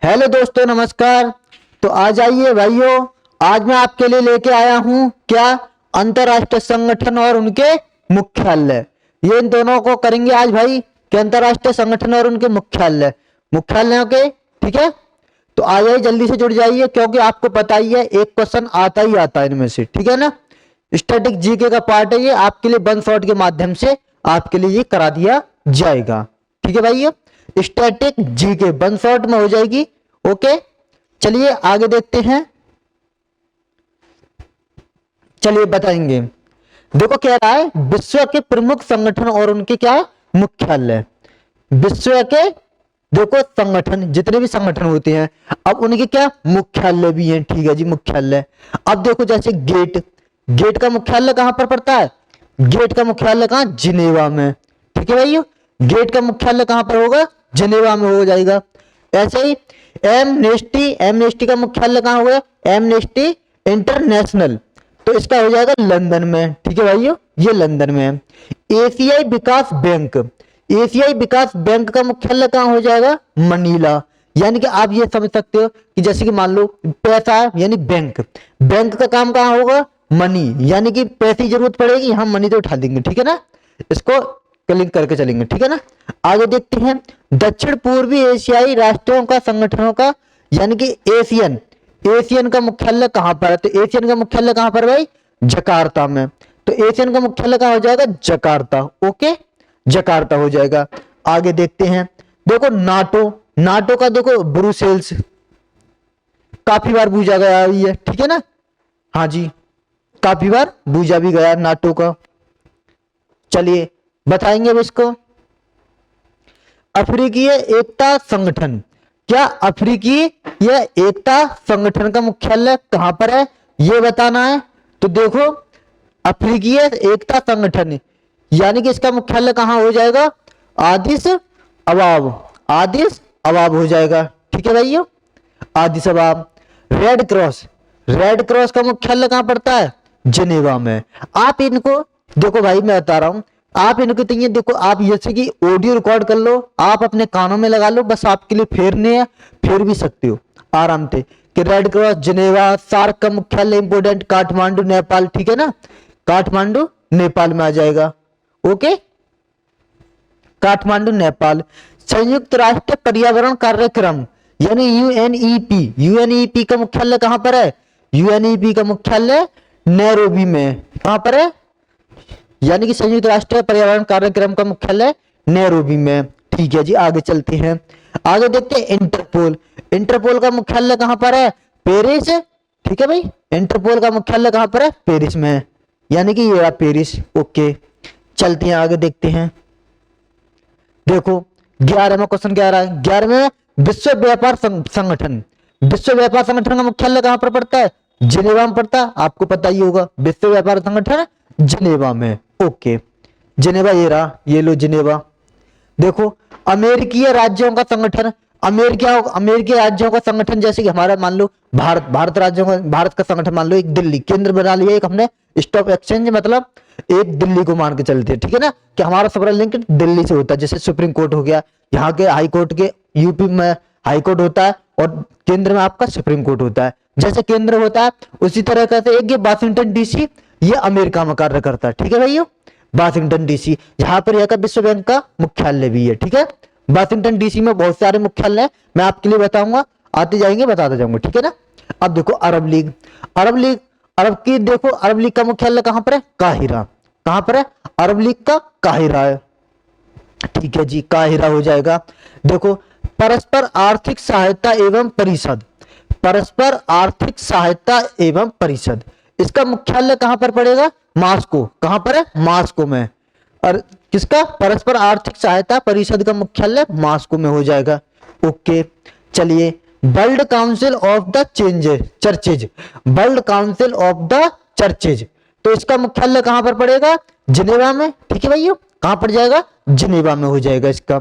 Hello दोस्तों, नमस्कार। तो आज आइए भाइयों, आज मैं आपके लिए लेके आया हूं क्या, अंतरराष्ट्रीय संगठन और उनके मुख्यालय। ये इन दोनों को करेंगे आज भाई कि अंतरराष्ट्रीय संगठन और उनके मुख्यालयों के। ठीक है, तो आ जाइए, जल्दी से जुड़ जाइए, क्योंकि आपको पता ही है एक क्वेश्चन आता ही आता है इनमें से। ठीक है ना, स्टैटिक जीके का पार्ट है ये, आपके लिए वन शॉट के माध्यम से आपके लिए ये करा दिया जाएगा। ठीक है भाई, स्टैटिक जीके वन शॉट में हो जाएगी। ओके, चलिए आगे देखते हैं। चलिए बताएंगे। देखो कह रहा है विश्व के प्रमुख संगठन और उनके क्या मुख्यालय। विश्व के देखो संगठन, जितने भी संगठन होते हैं, अब उनके क्या मुख्यालय भी हैं। ठीक है जी, मुख्यालय। अब देखो जैसे गेट, गेट का मुख्यालय कहां पर पड़ता है? गेट का मुख्यालय कहां? जिनेवा में। ठीक है भाई, गेट का मुख्यालय कहां पर होगा? जिनेवा में हो जाएगा। ऐसे ही एमनेस्टी, एमनेस्टी का मुख्यालय कहां होगा? एमनेस्टी इंटरनेशनल, तो इसका हो जाएगा लंदन में। ठीक है भाइयों, ये लंदन में है। एशियाई विकास बैंक, एशियाई विकास बैंक का मुख्यालय कहां हो जाएगा? मनीला। यानी कि आप ये समझ सकते हो कि जैसे कि मान लो पैसा है, यानी बैंक, बैंक का काम कहां होगा? मनी, यानी कि पैसे की जरूरत पड़ेगी, हम मनी तो उठा देंगे। ठीक है ना, इसको क्लिक करके चलेंगे। ठीक है ना, आगे देखते हैं। दक्षिण पूर्वी एशियाई राष्ट्रों का संगठनों का, यानी कि एशियन, एशियन का मुख्यालय कहां पर है? तो एशियन का मुख्यालय कहां पर भाई? जकार्ता में। तो एशियन का मुख्यालय कहां हो जाएगा? जकार्ता। ओके, जकार्ता हो जाएगा। आगे देखते हैं। देखो नाटो, नाटो का देखो ब्रुसेल्स, काफी बार पूछा गया है। ठीक है ना, हाँ जी, काफी बार पूछा भी गया नाटो का। चलिए बताएंगे अब इसको। अफ्रीकी एकता संगठन, क्या अफ्रीकी यह एकता संगठन का मुख्यालय कहां पर है, यह बताना है। तो देखो अफ्रीकी एकता संगठन, यानी कि इसका मुख्यालय कहां हो जाएगा? आदिस अबाब, आदिस अबाब हो जाएगा। ठीक है भाइयों, आदिस अबाब। रेड क्रॉस, रेड क्रॉस का मुख्यालय कहां पड़ता है? जिनेवा में। आप इनको देखो भाई, मैं बता रहा हूं, आप इनको तो ये देखो, आप जैसे कि ऑडियो रिकॉर्ड कर लो, आप अपने कानों में लगा लो, बस आपके लिए फेरने हैं, फेर भी सकते हो आराम से कि रेड क्रॉस जिनेवा। सार्क का मुख्यालय इंपोर्टेंट काठमांडू नेपाल। ठीक है ना, काठमांडू नेपाल में आ जाएगा। ओके, काठमांडू नेपाल। संयुक्त राष्ट्र पर्यावरण कार्यक्रम, यानी यूएनईपी, यूएनईपी का मुख्यालय कहां पर है? यूएनईपी का मुख्यालय नैरोबी में। कहां पर है? यानी कि संयुक्त राष्ट्र पर्यावरण कार्यक्रम का मुख्यालय नैरोबी में। ठीक है जी, आगे चलते हैं। आगे देखते हैं इंटरपोल, इंटरपोल का मुख्यालय कहां पर है? पेरिस। ठीक है भाई, इंटरपोल का मुख्यालय कहां पर है? पेरिस में, यानी कि ये रहा पेरिस। ओके, चलते हैं आगे देखते हैं। देखो 11वां क्वेश्चन क्या रहा है? 11वें, विश्व व्यापार संगठन, विश्व व्यापार संगठन का मुख्यालय कहां पर पड़ता है? जिनेवा में पड़ता है, आपको पता ही होगा। विश्व व्यापार संगठन जिनेवा में। ओके, जिनेवा ये रहा, ये लो जिनेवा। देखो अमेरिकीय राज्यों का संगठन, अमेरिकी राज्यों का संगठन, जैसे कि हमारा मान लो भारत, भारत राज्यों का, भारत का संगठन मान लो एक दिल्ली, केंद्र बना लिया एक हमने, स्टॉक एक्सचेंज, मतलब एक दिल्ली को मान के चलते हैं। ठीक है ना, कि हमारा सबरा लिंक दिल्ली से होता है। जैसे सुप्रीम कोर्ट हो गया, यहाँ के हाई कोर्ट के, यूपी में हाई कोर्ट होता है, और केंद्र में आपका सुप्रीम कोर्ट होता है। जैसे केंद्र होता है उसी तरह का से एक ये वाशिंगटन डीसी, ये अमेरिका में कार्य करता है। ठीक है भाइयों, वाशिंगटन डीसी, यहाँ पर यह विश्व बैंक का मुख्यालय भी है। ठीक है, वाशिंगटन डीसी में बहुत सारे मुख्यालय हैं, मैं आपके लिए बताऊंगा, आते जाएंगे बताते जाऊंगा। ठीक है ना, अब देखो अरब लीग, अरब लीग, अरब की देखो, अरब लीग का मुख्यालय कहां पर है? काहिरा। कहां पर है? अरब लीग का काहिरा है। ठीक है जी, काहिरा हो जाएगा। देखो परस्पर आर्थिक सहायता एवं परिषद, परस्पर आर्थिक सहायता एवं परिषद, इसका मुख्यालय कहां पर पड़ेगा? मास्को। कहां पर है? मास्को में। और किसका? परस्पर आर्थिक सहायता परिषद का मुख्यालय मास्को में हो जाएगा। ओके, चलिए world council of the churches, world council of the churches, तो इसका मुख्यालय कहां पर पड़ेगा? जिनेवा में। ठीक है भाइयों, कहां पर जाएगा? जिनेवा में हो जाएगा इसका।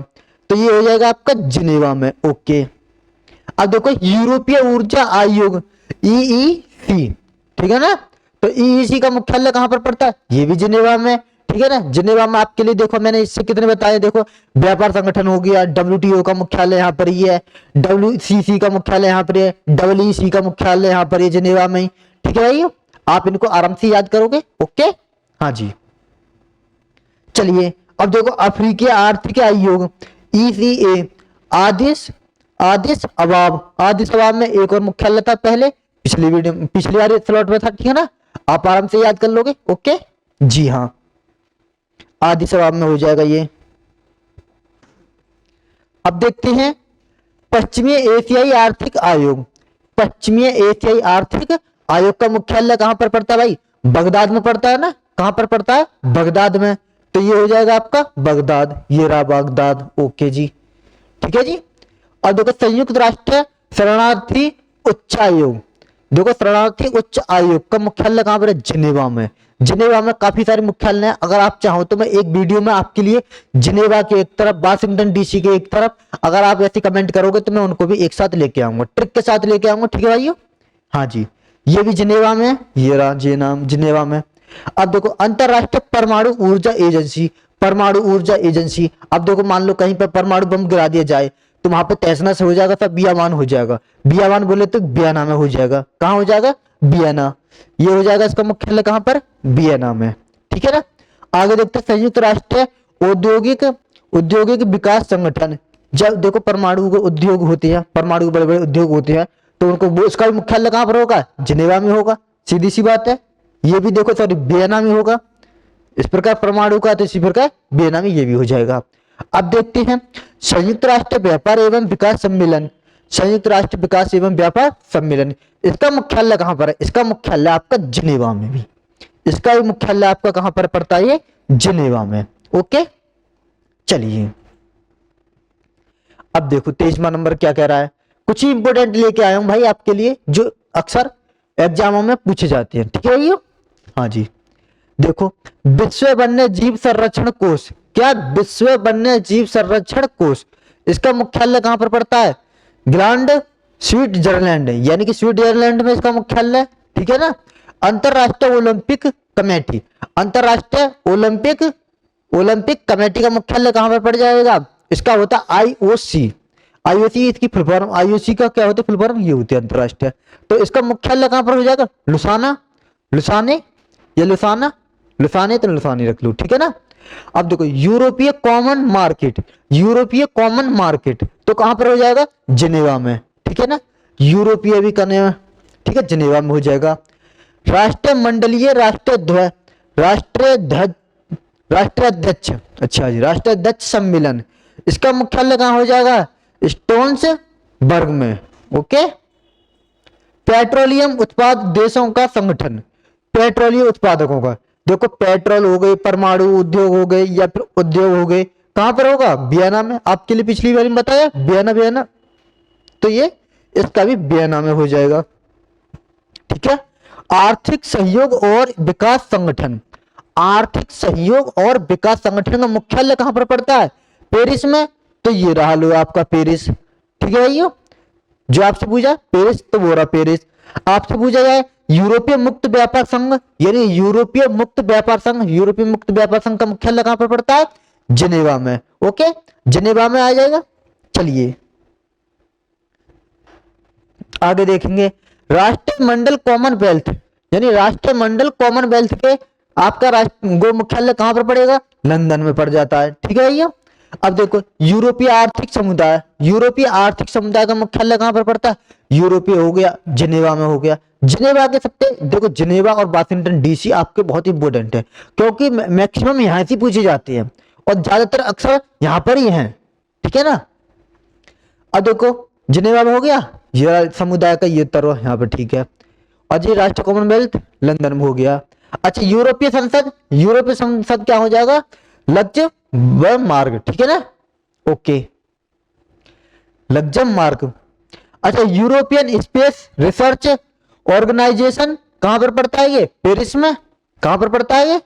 तो ये हो जाएगा आपका जिनेवा में। ओके, अब देखो यूरोपीय ऊर्जा आयोग, ईईसी, ठीक है ना, तो ईईसी का मुख्यालय कहां पर पड़ता है? ये भी जिनेवा में। ठीक है ना। जिनेवा में आपके लिए देखो मैंने इससे कितने बताए, देखो व्यापार संगठन हो गया, WTO का मुख्यालय यहाँ पर ही है, WCC का मुख्यालय यहाँ पर है, WEC का मुख्यालय यहाँ पर है जिनेवा में। ठीक है भाई, आप इनको आराम से याद करोगे। ओके, हाँ जी। चलिए अब देखो अफ्रीकी आर्थिक आयोग ECA, आदिस अबाब में एक और मुख्यालय था पहले, पिछली बार स्लॉट में था। ठीक है ना, आप आराम से याद कर लोगे। ओके जी हाँ, आदिस अबाब में हो जाएगा ये। अब देखते हैं पश्चिमी एशियाई आर्थिक आयोग। पश्चिमी एशियाई आर्थिक आयोग का मुख्यालय कहां पर पड़ता है भाई? बगदाद में पड़ता है ना। कहां पर पड़ता है? बगदाद में। तो ये हो जाएगा आपका बगदाद, ये रहा बगदाद। ओके जी, ठीक है जी। और देखो संयुक्त राष्ट्र शरणार्थी उच्च आयोग, देखो शरणार्थी उच्च आयोग का मुख्यालय कहां पर है? जिनेवा में। जिनेवा में काफी सारे मुख्यालय हैं, अगर आप चाहो तो मैं एक वीडियो में आपके लिए जिनेवा के एक तरफ, वाशिंगटन DC के एक तरफ, अगर आप ऐसे कमेंट करोगे तो मैं उनको भी एक साथ लेके आऊंगा, ट्रिक के साथ लेके आऊंगा। ठीक है भाइयों, हाँ जी, ये भी जिनेवा में, ये रहा जे नाम जिनेवा में। अब देखो अंतरराष्ट्रीय परमाणु ऊर्जा एजेंसी, परमाणु ऊर्जा एजेंसी। अब देखो मान लो कहीं पर परमाणु बम गिरा दिया जाए तो वहां पर तहस नहस हो जाएगा, सब बियावान हो जाएगा। बियावान बोले तो बियाना में हो जाएगा। कहां हो जाएगा? बियाना। ये हो जाएगा इसका मुख्यालय कहां पर? बियाना में। ठीक है ना। आगे देखते हैं संयुक्त राष्ट्र औद्योगिक विकास संगठन। जब देखो परमाणु के उद्योग होते हैं, परमाणु के बड़े बड़े उद्योग होते हैं, तो उनको उसका भी मुख्यालय कहां पर होगा? जिनेवा में होगा, सीधी सी बात है। ये भी देखो सॉरी वियना में होगा। इस प्रकार परमाणु का, तो इसी प्रकार वियना में ये भी हो जाएगा। अब देखते हैं संयुक्त राष्ट्र व्यापार एवं विकास सम्मेलन। संयुक्त राष्ट्र विकास एवं व्यापार सम्मेलन, इसका मुख्यालय कहां पर है? इसका मुख्यालय आपका जिनेवा में भी। इसका भी मुख्यालय आपका कहां पर पड़ता है? ये जिनेवा में। ओके, चलिए अब देखो 23वां नंबर क्या कह रहा है। कुछ ही इंपोर्टेंट लेके आया हूं भाई आपके लिए, जो अक्सर एग्जामों में पूछे जाते हैं। ठीक है भैया, हाँ जी। देखो विश्व वन्य जीव संरक्षण कोष, क्या? विश्व वन्य जीव संरक्षण कोष, इसका मुख्यालय कहां पर पड़ता है? ग्रांड स्विट्जरलैंड, यानी कि स्विट्जरलैंड में इसका मुख्यालय। ठीक है ना। अंतरराष्ट्रीय ओलंपिक कमेटी, अंतरराष्ट्रीय ओलंपिक कमेटी का मुख्यालय कहां पर पड़ जाएगा? इसका होता है IOC। IOC इसकी फुल फॉर्म, IOC का क्या होता है? फुल फॉर्म ये होती है अंतरराष्ट्रीय। तो इसका मुख्यालय कहां पर हो जाएगा? लुसाना, लुसाने या लुसाना, लुसाने तो लुसाने रख लो। ठीक है ना। अब देखो यूरोपीय कॉमन मार्केट, यूरोपीय कॉमन मार्केट तो कहां पर हो जाएगा? जिनेवा में। ठीक है ना, यूरोपीय भी करने में, ठीक है, जिनेवा में हो जाएगा। राष्ट्रीय मंडलीय राष्ट्राध्यक्ष, अच्छा जी, राष्ट्राध्यक्ष सम्मेलन, इसका मुख्यालय कहां हो जाएगा? स्टोन्सबर्ग में। ओके। पेट्रोलियम उत्पाद देशों का संगठन, पेट्रोलियम उत्पादकों का, देखो पेट्रोल हो गए, परमाणु उद्योग हो गए, या फिर उद्योग हो गए, कहां पर होगा? वियना में। आपके लिए पिछली बार बताया वियना, तो ये इसका भी वियना में हो जाएगा। ठीक है। आर्थिक सहयोग और विकास संगठन, आर्थिक सहयोग और विकास संगठन का मुख्यालय कहां पर पड़ता है? पेरिस में। तो ये रहा लो आपका पेरिस। ठीक है भाइयों, जो आपसे पूछा पेरिस, तो वो रहा पेरिस। आपसे पूछा जाए यूरोपीय मुक्त व्यापार संघ, यानी यूरोपीय मुक्त व्यापार संघ, यूरोपीय मुक्त व्यापार संघ का मुख्यालय कहां पर पड़ता है? जिनेवा में। ओके, जिनेवा में आ जाएगा। चलिए आगे देखेंगे राष्ट्रमंडल कॉमनवेल्थ, यानी राष्ट्रमंडल कॉमनवेल्थ के आपका राष्ट्र मुख्यालय कहां पर पड़ेगा? लंदन में पड़ जाता है। ठीक है भैया। अब देखो यूरोपीय आर्थिक समुदाय, यूरोपीय आर्थिक समुदाय का मुख्यालय कहां पर पड़ता है? यूरोपीय हो गया, जिनेवा में हो गया। जिनेवा के सबसे, देखो जिनेवा और वाशिंगटन DC आपके बहुत इंपोर्टेंट है, क्योंकि मैक्सिमम यहां से पूछे जाते हैं और ज्यादातर अक्सर यहां पर ही हैं। ठीक है ना। अब देखो जिनेवा में हो गया, ये समुदाय का ये तरह यहाँ पर। ठीक है। और ये राष्ट्र कॉमनवेल्थ लंदन में हो गया। अच्छा यूरोपीय संसद, यूरोपीय संसद क्या हो जाएगा? लक्जमबर्ग। ठीक है ना। Okay, Luxembourg. अच्छा यूरोपियन स्पेस रिसर्च ऑर्गेनाइजेशन कहां पर पड़ता है? ये पेरिस में। कहां पर पड़ता है? ये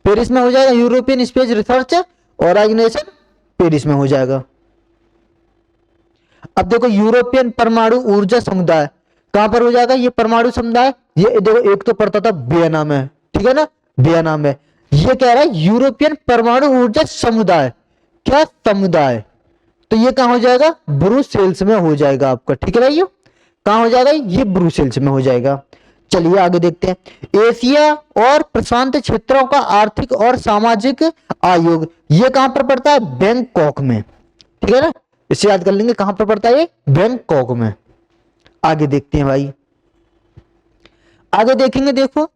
पेरिस में हो जाएगा। European space research organisation Paris में हो जाएगा। अब देखो यूरोपियन परमाणु ऊर्जा समुदाय कहां पर हो जाएगा? ये परमाणु समुदाय, ये देखो एक तो पड़ता था वियना में। ठीक है ना, वियना में। ये कह रहा है यूरोपियन परमाणु ऊर्जा समुदाय, क्या समुदाय, तो ये कहां हो जाएगा, ब्रुसेल्स में हो जाएगा आपका, ठीक है भाइयों, कहां हो जाएगा, ये ब्रुसेल्स में हो जाएगा। चलिए आगे देखते हैं, एशिया और प्रशांत क्षेत्रों का आर्थिक और सामाजिक आयोग, ये कहां पर पड़ता है, बैंकॉक में, ठीक है ना, इसे याद कर लेंगे, कहां पर पड़ता है ये, बैंकॉक में। आगे देखते हैं भाई, आगे देखेंगे, देखो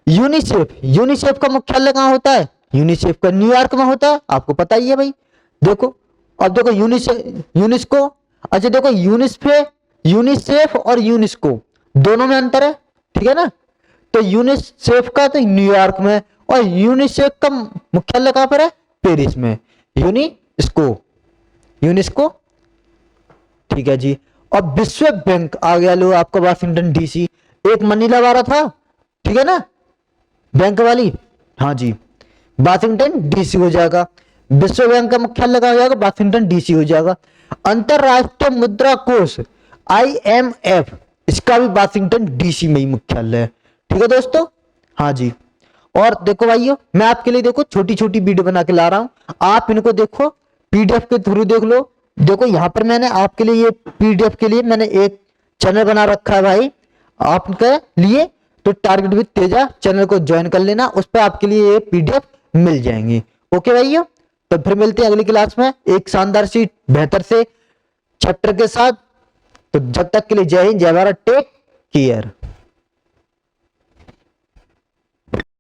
यूनिसेफ, यूनिसेफ का मुख्यालय कहां होता है, यूनिसेफ का न्यूयॉर्क में होता है, आपको पता ही है भाई। देखो अब देखो यूनिस्को, अच्छा देखो यूनिसेफ और यूनिस्को दोनों में अंतर है, ठीक है ना, तो यूनिसेफ का तो न्यूयॉर्क में, और यूनिसेफ का मुख्यालय कहां पर है, पेरिस में, यूनिस्को, यूनिस्को, ठीक है जी। और विश्व बैंक आ गया, लो आपका वाशिंगटन डीसी, एक मनीला वाला था, ठीक है ना, बैंक वाली, हाँ जी, वाशिंगटन डीसी हो जाएगा। विश्व बैंक का मुख्यालय कहां हो जाएगा, वाशिंगटन डीसी हो जाएगा। अंतरराष्ट्रीय मुद्रा कोष IMF, इसका भी वाशिंगटन डीसी में ही मुख्यालय है, ठीक है दोस्तों, हाँ जी। और देखो भाइयों, मैं आपके लिए देखो छोटी छोटी वीडियो बना के ला रहा हूं, आप इनको देखो, PDF के थ्रू देख लो। देखो यहाँ पर मैंने आपके लिए ये PDF के लिए मैंने एक चैनल बना रखा है भाई आपके लिए, तो टारगेट विद तेजा चैनल को ज्वाइन कर लेना, उस पर आपके लिए ये PDF मिल जाएंगी। ओके भाइयों, तो फिर मिलते हैं अगली क्लास में एक शानदार सी बेहतर से चैप्टर के साथ। तो जब तक के लिए जय हिंद, जय भारत, टेक केयर।